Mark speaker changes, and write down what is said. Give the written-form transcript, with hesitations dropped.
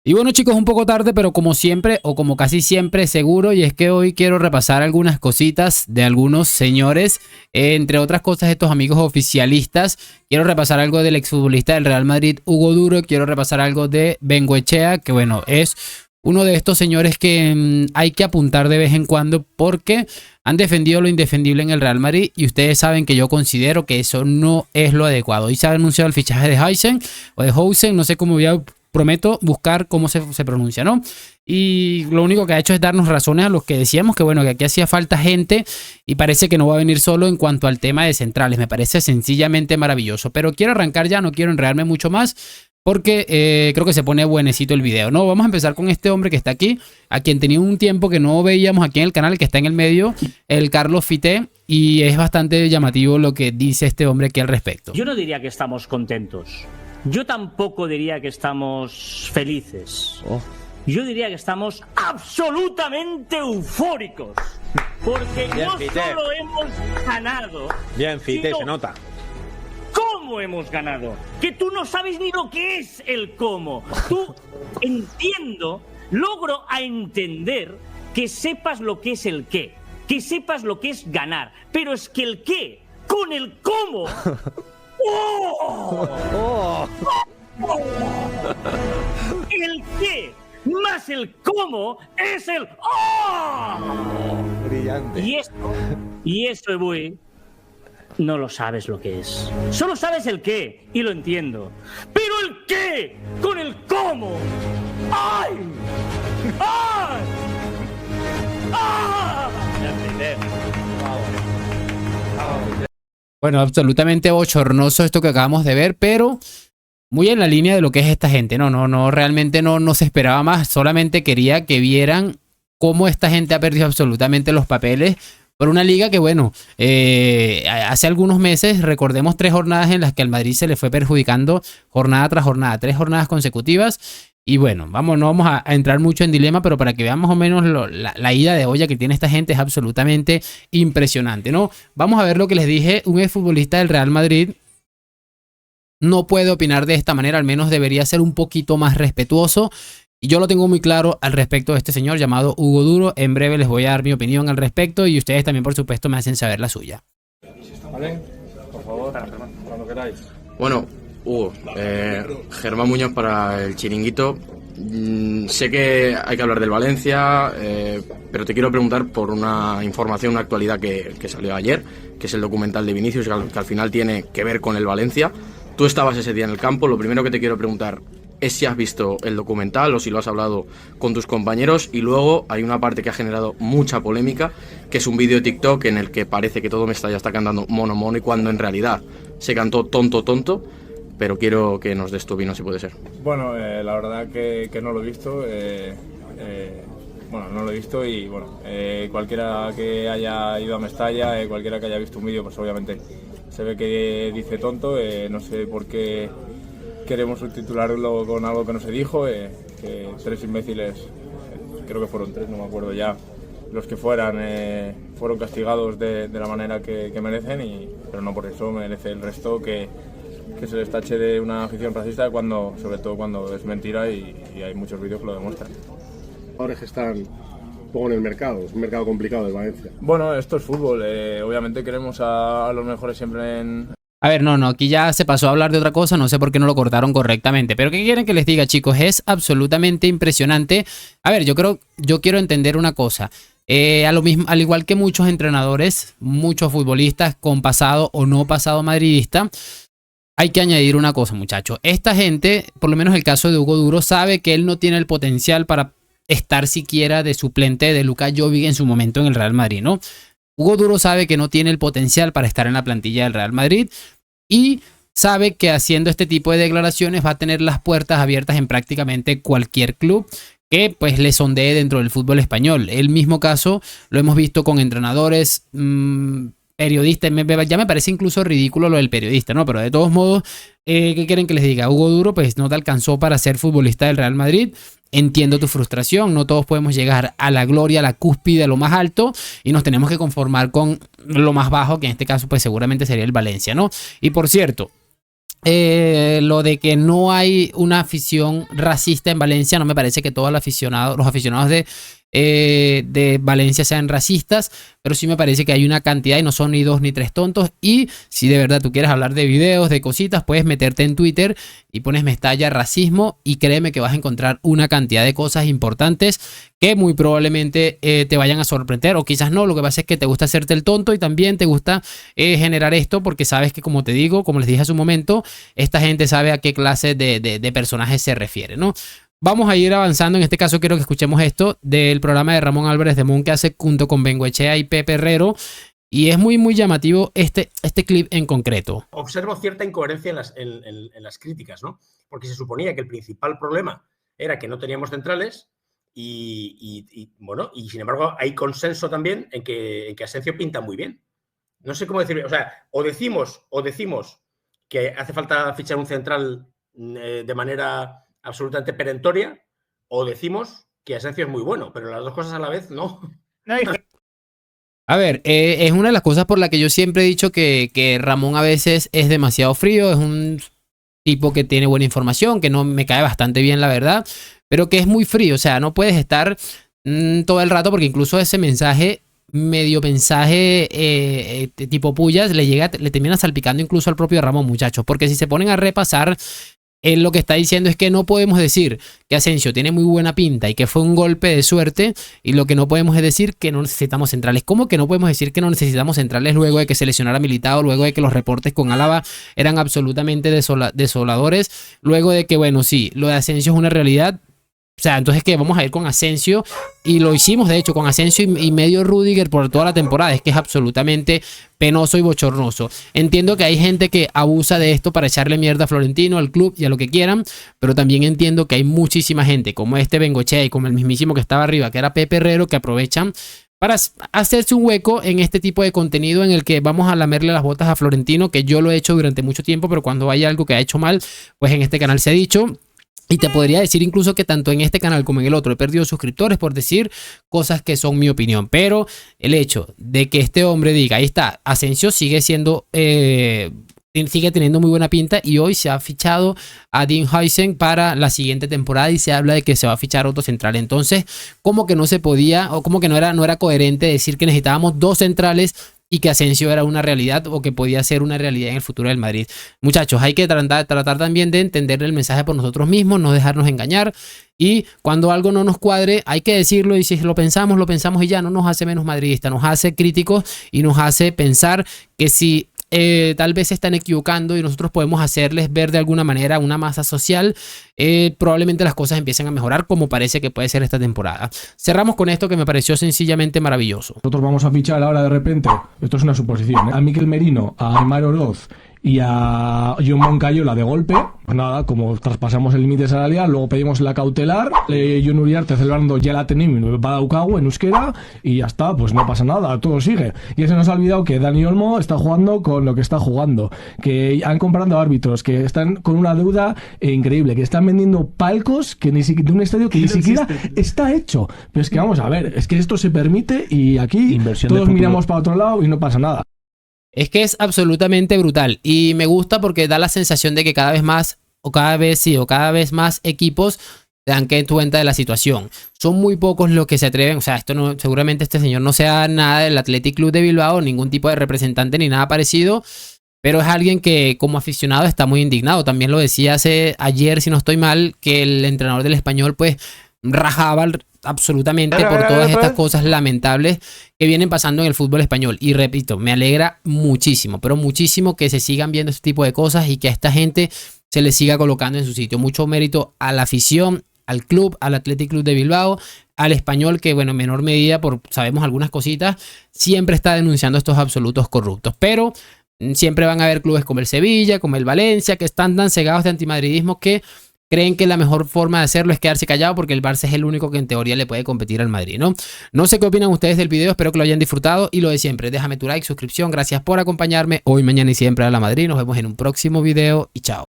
Speaker 1: Y bueno, chicos, un poco tarde, pero como siempre, o como casi siempre, seguro, y es que hoy quiero repasar algunas cositas de algunos señores, entre otras cosas, estos amigos oficialistas. Quiero repasar algo del exfutbolista del Real Madrid, Hugo Duro. Quiero repasar algo de Bengoechea, que bueno, es uno de estos señores que hay que apuntar de vez en cuando porque han defendido lo indefendible en el Real Madrid y ustedes saben que yo considero que eso no es lo adecuado. Hoy se ha anunciado el fichaje de Heusen o de Housen, no sé cómo voy a... Prometo buscar cómo se pronuncia, ¿no? Y lo único que ha hecho es darnos razones a los que decíamos que, bueno, que aquí hacía falta gente y parece que no va a venir solo en cuanto al tema de centrales. Me parece sencillamente maravilloso. Pero quiero arrancar ya, no quiero enredarme mucho más porque creo que se pone buenecito el video, ¿no? Vamos a empezar con este hombre que está aquí, a quien tenía un tiempo que no veíamos aquí en el canal, que está en el medio, el Carlos Fité, y es bastante llamativo lo que dice este hombre aquí al respecto.
Speaker 2: Yo no diría que estamos contentos. Yo tampoco diría que estamos felices. Yo diría que estamos absolutamente eufóricos. Porque bien, no Fité. Solo hemos ganado.
Speaker 3: Bien, Fité, se nota.
Speaker 2: ¿Cómo hemos ganado? Que tú no sabes ni lo que es el cómo. Tú, logro a entender que sepas lo que es el qué. Que sepas lo que es ganar. Pero es que el qué, con el cómo... ¡Oh! ¡Oh! El qué más el cómo es el ¡oh!
Speaker 3: Brillante.
Speaker 2: Y esto, Ebuy, no lo sabes lo que es. Solo sabes el qué y lo entiendo. Pero el qué con el cómo. ¡Ay! ¡Ay! ¡Ah!
Speaker 1: Bueno, absolutamente bochornoso esto que acabamos de ver, pero muy en la línea de lo que es esta gente. No, realmente no se esperaba más. Solamente quería que vieran cómo esta gente ha perdido absolutamente los papeles por una liga que, bueno, hace algunos meses, recordemos 3 jornadas en las que al Madrid se le fue perjudicando jornada tras jornada, 3 jornadas consecutivas. Y bueno, no vamos a entrar mucho en dilema, pero para que vean más o menos la ida de olla que tiene esta gente es absolutamente impresionante, ¿no? Vamos a ver lo que les dije. Un exfutbolista del Real Madrid no puede opinar de esta manera, al menos debería ser un poquito más respetuoso. Y yo lo tengo muy claro al respecto de este señor llamado Hugo Duro. En breve les voy a dar mi opinión al respecto y ustedes también, por supuesto, me hacen saber la suya.
Speaker 3: ¿Vale? Por favor, cuando queráis.
Speaker 4: Bueno, Hugo, Germán Muñoz para el Chiringuito. Sé que hay que hablar del Valencia, pero te quiero preguntar por una información, una actualidad que salió ayer, que es el documental de Vinicius, que al final tiene que ver con el Valencia. Tú estabas ese día en el campo. Lo primero que te quiero preguntar es si has visto el documental o si lo has hablado con tus compañeros. Y luego hay una parte que ha generado mucha polémica, que es un vídeo de TikTok en el que parece que todo Mestalla está cantando mono mono y cuando en realidad se cantó tonto tonto. Pero quiero que nos des tu opinión, si puede ser.
Speaker 3: Bueno, la verdad que no lo he visto. No lo he visto y bueno, cualquiera que haya ido a Mestalla, cualquiera que haya visto un vídeo, pues obviamente se ve que dice tonto. No sé por qué queremos subtitularlo con algo que no se dijo. Que 3 imbéciles, creo que fueron 3, no me acuerdo ya, los que fueron castigados de la manera que merecen, pero no por eso merece el resto que se les tache de una afición racista, sobre todo cuando es mentira y hay muchos vídeos que lo demuestran.
Speaker 5: Ahora que están un poco en el mercado, es un mercado complicado de Valencia.
Speaker 3: Bueno, esto es fútbol, obviamente queremos a los mejores siempre en...
Speaker 1: A ver, no, aquí ya se pasó a hablar de otra cosa, no sé por qué no lo cortaron correctamente, pero ¿qué quieren que les diga, chicos? Es absolutamente impresionante. A ver, yo quiero entender una cosa. Al igual que muchos entrenadores, muchos futbolistas con pasado o no pasado madridista, hay que añadir una cosa, muchachos. Esta gente, por lo menos el caso de Hugo Duro, sabe que él no tiene el potencial para estar siquiera de suplente de Luka Jovic en su momento en el Real Madrid, ¿no? Hugo Duro sabe que no tiene el potencial para estar en la plantilla del Real Madrid y sabe que haciendo este tipo de declaraciones va a tener las puertas abiertas en prácticamente cualquier club que pues le sondee dentro del fútbol español. El mismo caso lo hemos visto con entrenadores, periodistas. Ya me parece incluso ridículo lo del periodista, ¿no? Pero de todos modos, ¿qué quieren que les diga? Hugo Duro pues no te alcanzó para ser futbolista del Real Madrid. Entiendo tu frustración, no todos podemos llegar a la gloria, a la cúspide, a lo más alto y nos tenemos que conformar con lo más bajo, que en este caso pues seguramente sería el Valencia, ¿no? Y por cierto, lo de que no hay una afición racista en Valencia. No me parece que todos los aficionados de Valencia sean racistas, pero sí me parece que hay una cantidad y no son ni dos ni tres tontos. Y si de verdad tú quieres hablar de videos, de cositas, puedes meterte en Twitter y pones Mestalla racismo y créeme que vas a encontrar una cantidad de cosas importantes que muy probablemente te vayan a sorprender, o quizás no. Lo que pasa es que te gusta hacerte el tonto y también te gusta generar esto porque sabes que, como te digo, como les dije hace un momento, esta gente sabe a qué clase de personajes se refiere, ¿no? Vamos a ir avanzando. En este caso quiero que escuchemos esto del programa de Ramón Álvarez de Moon que hace junto con Bengoechea y Pepe Herrero. Y es muy, muy llamativo este clip en concreto.
Speaker 6: Observo cierta incoherencia en las críticas, ¿no? Porque se suponía que el principal problema era que no teníamos centrales bueno, y sin embargo hay consenso también en que Asensio pinta muy bien. No sé cómo decirlo. O sea, o decimos que hace falta fichar un central de manera absolutamente perentoria, o decimos que Asensio es muy bueno, pero las dos cosas a la vez no.
Speaker 1: A ver, es una de las cosas por las que yo siempre he dicho que Ramón a veces es demasiado frío, es un tipo que tiene buena información, que no me cae bastante bien, la verdad, pero que es muy frío. O sea, no puedes estar todo el rato, porque incluso ese mensaje, medio mensaje tipo pullas, le termina salpicando incluso al propio Ramón, muchachos, porque si se ponen a repasar, él lo que está diciendo es que no podemos decir que Asensio tiene muy buena pinta y que fue un golpe de suerte, y lo que no podemos es decir que no necesitamos centrales. ¿Cómo que no podemos decir que no necesitamos centrales luego de que se lesionara Militao, luego de que los reportes con Álava eran absolutamente desoladores, luego de que, bueno, sí, lo de Asensio es una realidad? O sea, entonces, ¿qué? Vamos a ir con Asensio, y lo hicimos de hecho con Asensio y medio Rüdiger por toda la temporada. Es que es absolutamente penoso y bochornoso. Entiendo que hay gente que abusa de esto para echarle mierda a Florentino, al club y a lo que quieran, pero también entiendo que hay muchísima gente como este Bengoechea y como el mismísimo que estaba arriba, que era Pepe Herrero, que aprovechan para hacerse un hueco en este tipo de contenido en el que vamos a lamerle las botas a Florentino, que yo lo he hecho durante mucho tiempo, pero cuando hay algo que ha hecho mal, pues en este canal se ha dicho. Y te podría decir incluso que tanto en este canal como en el otro he perdido suscriptores por decir cosas que son mi opinión. Pero el hecho de que este hombre diga, ahí está, Asensio sigue siendo, sigue teniendo muy buena pinta, y hoy se ha fichado a Dean Huijsen para la siguiente temporada y se habla de que se va a fichar otro central. Entonces, como que no se podía, o como que no era coherente decir que necesitábamos dos centrales y que Asensio era una realidad, o que podía ser una realidad en el futuro del Madrid. Muchachos, hay que tratar también de entender el mensaje por nosotros mismos, no dejarnos engañar, y cuando algo no nos cuadre hay que decirlo, y si lo pensamos y ya. No nos hace menos madridistas, nos hace críticos y nos hace pensar que si tal vez se están equivocando y nosotros podemos hacerles ver de alguna manera una masa social, probablemente las cosas empiecen a mejorar, como parece que puede ser esta temporada. Cerramos con esto que me pareció sencillamente maravilloso.
Speaker 7: Nosotros vamos a fichar ahora de repente, esto es una suposición, a Mikel Merino, a Aimar Oroz y a John Moncayola de golpe. Pues nada, como traspasamos el límite salarial, luego pedimos la cautelar, Jon Uriarte celebrando ya la tenim Badaukagu en euskera, y ya está, pues no pasa nada, todo sigue. Y se nos ha olvidado que Dani Olmo está jugando con lo que está jugando, que han comprado árbitros, que están con una deuda increíble, que están vendiendo palcos que ni siquiera, de un estadio que ni siquiera está hecho. Pero es que vamos a ver, es que esto se permite, y aquí todos miramos para otro lado y no pasa nada.
Speaker 1: Es que es absolutamente brutal, y me gusta porque da la sensación de que cada vez más, o cada vez más equipos se dan cuenta de la situación. Son muy pocos los que se atreven. O sea, esto no, seguramente este señor no sea nada del Athletic Club de Bilbao, ningún tipo de representante ni nada parecido, pero es alguien que como aficionado está muy indignado. También lo decía ayer, si no estoy mal, que el entrenador del Español pues rajaba absolutamente por todas estas cosas lamentables que vienen pasando en el fútbol español. Y repito, me alegra muchísimo, pero muchísimo, que se sigan viendo este tipo de cosas y que a esta gente se le siga colocando en su sitio. Mucho mérito a la afición, al club, al Athletic Club de Bilbao, al Español, que bueno, en menor medida, sabemos algunas cositas, siempre está denunciando estos absolutos corruptos. Pero siempre van a haber clubes como el Sevilla, como el Valencia, que están tan cegados de antimadridismo que creen que la mejor forma de hacerlo es quedarse callado, porque el Barça es el único que en teoría le puede competir al Madrid, ¿no? No sé qué opinan ustedes del video, espero que lo hayan disfrutado, y lo de siempre, déjame tu like, suscripción, gracias por acompañarme hoy, mañana y siempre a la Madrid. Nos vemos en un próximo video y chao.